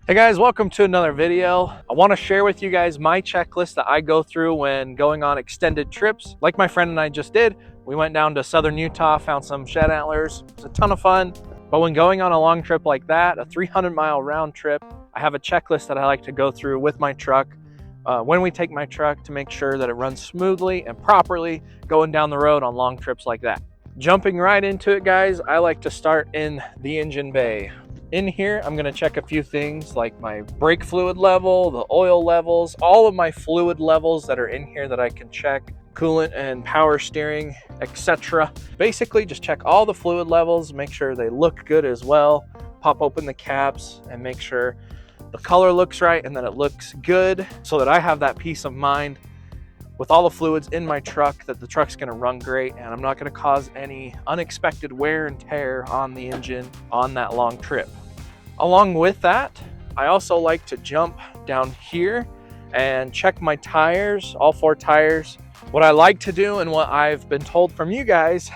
Hey guys, welcome to another video. I want to share with you guys my checklist that I go through when going on extended trips. Like my friend and I just did, we went down to southern Utah, found some shed antlers. It's a ton of fun. But when going on a long trip like that, a 300-mile round trip, I have a checklist that I like to go through with my truck when we take my truck to make sure that it runs smoothly and properly going down the road on long trips like that. Jumping right into it, guys, I like to start in the engine bay. In here, I'm gonna check a few things like my brake fluid level, the oil levels, all of my fluid levels that are in here that I can check, coolant and power steering, etc. Basically, just check all the fluid levels, make sure they look good as well, pop open the caps and make sure the color looks right and that it looks good so that I have that peace of mind with all the fluids in my truck that the truck's gonna run great and I'm not gonna cause any unexpected wear and tear on the engine on that long trip. Along with that, I also like to jump down here and check my tires, all 4 tires. What I like to do and what I've been told from you guys,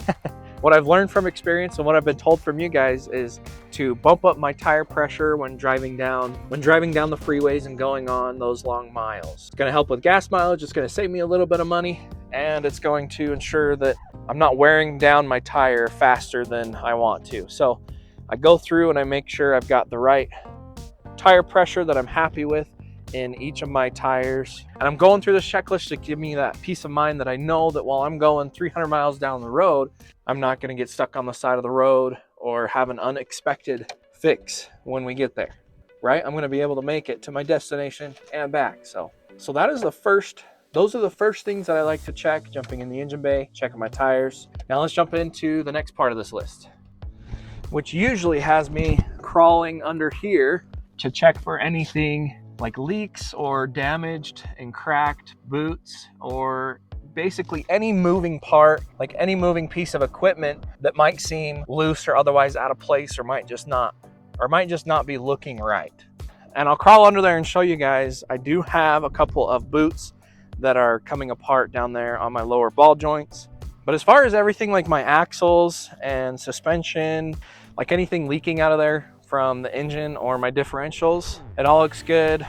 what I've learned from experience and what I've been told from you guys is to bump up my tire pressure when driving down the freeways and going on those long miles. It's gonna help with gas mileage, it's gonna save me a little bit of money, and it's going to ensure that I'm not wearing down my tire faster than I want to. So I go through and I make sure I've got the right tire pressure that I'm happy with in each of my tires. And I'm going through this checklist to give me that peace of mind that I know that while I'm going 300 miles down the road, I'm not gonna get stuck on the side of the road or have an unexpected fix when we get there, right? I'm gonna be able to make it to my destination and back. So that is those are the first things that I like to check, jumping in the engine bay, checking my tires. Now let's jump into the next part of this list, which usually has me crawling under here to check for anything like leaks or damaged and cracked boots, or basically any moving part, like any moving piece of equipment that might seem loose or otherwise out of place or might just not be looking right. And I'll crawl under there and show you guys. I do have a couple of boots that are coming apart down there on my lower ball joints. But as far as everything like my axles and suspension, like anything leaking out of there from the engine or my differentials, it all looks good.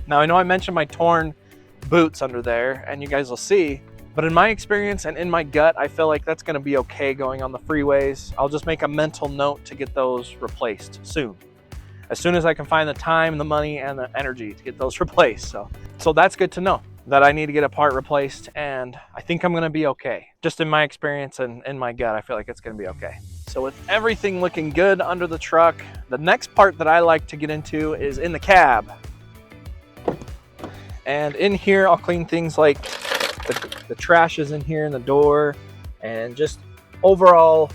Now I know I mentioned my torn boots under there and you guys will see, but in my experience and in my gut, I feel like that's gonna be okay going on the freeways. I'll just make a mental note to get those replaced soon. As soon as I can find the time, the money, and the energy to get those replaced. So that's good to know that I need to get a part replaced, and I think I'm gonna be okay. Just in my experience and in my gut, I feel like it's gonna be okay. So with everything looking good under the truck, the next part that I like to get into is in the cab. And in here, I'll clean things like the trash is in here in the door, and just overall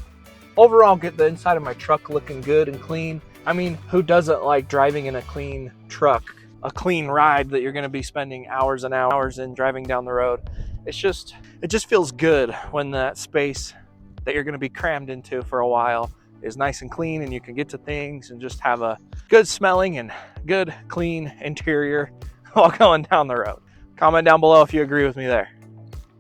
get the inside of my truck looking good and clean. I mean, who doesn't like driving in a clean truck, a clean ride that you're gonna be spending hours and hours in driving down the road? It just feels good when that space that you're gonna be crammed into for a while is nice and clean and you can get to things and just have a good smelling and good clean interior while going down the road. Comment down below if you agree with me there.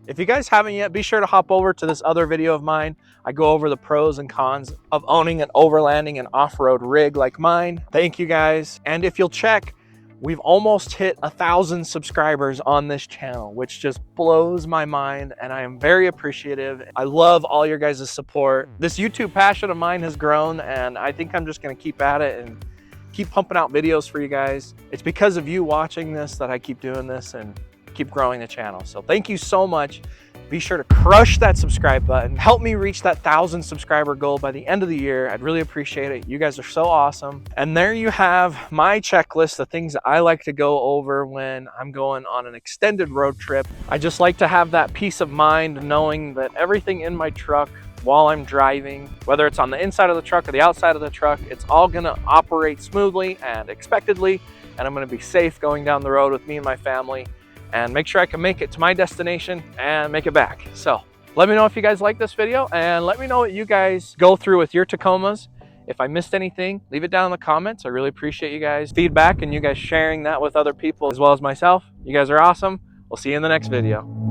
If you guys haven't yet, be sure to hop over to this other video of mine. I go over the pros and cons of owning an overlanding and off-road rig like mine. Thank you guys. And if you'll check, we've almost hit 1,000 subscribers on this channel, which just blows my mind, and I am very appreciative. I love all your guys' support. This YouTube passion of mine has grown, and I think I'm just gonna keep at it and keep pumping out videos for you guys. It's because of you watching this that I keep doing this and keep growing the channel. So thank you so much. Be sure to crush that subscribe button. Help me reach that 1,000 subscriber goal by the end of the year. I'd really appreciate it. You guys are so awesome. And there you have my checklist, the things that I like to go over when I'm going on an extended road trip. I just like to have that peace of mind knowing that everything in my truck while I'm driving, whether it's on the inside of the truck or the outside of the truck, it's all gonna operate smoothly and expectedly, and I'm gonna be safe going down the road with me and my family, and make sure I can make it to my destination and make it back. So let me know if you guys like this video, and let me know what you guys go through with your Tacomas. If I missed anything, leave it down in the comments. I really appreciate you guys' feedback and you guys sharing that with other people as well as myself. You guys are awesome. We'll see you in the next video.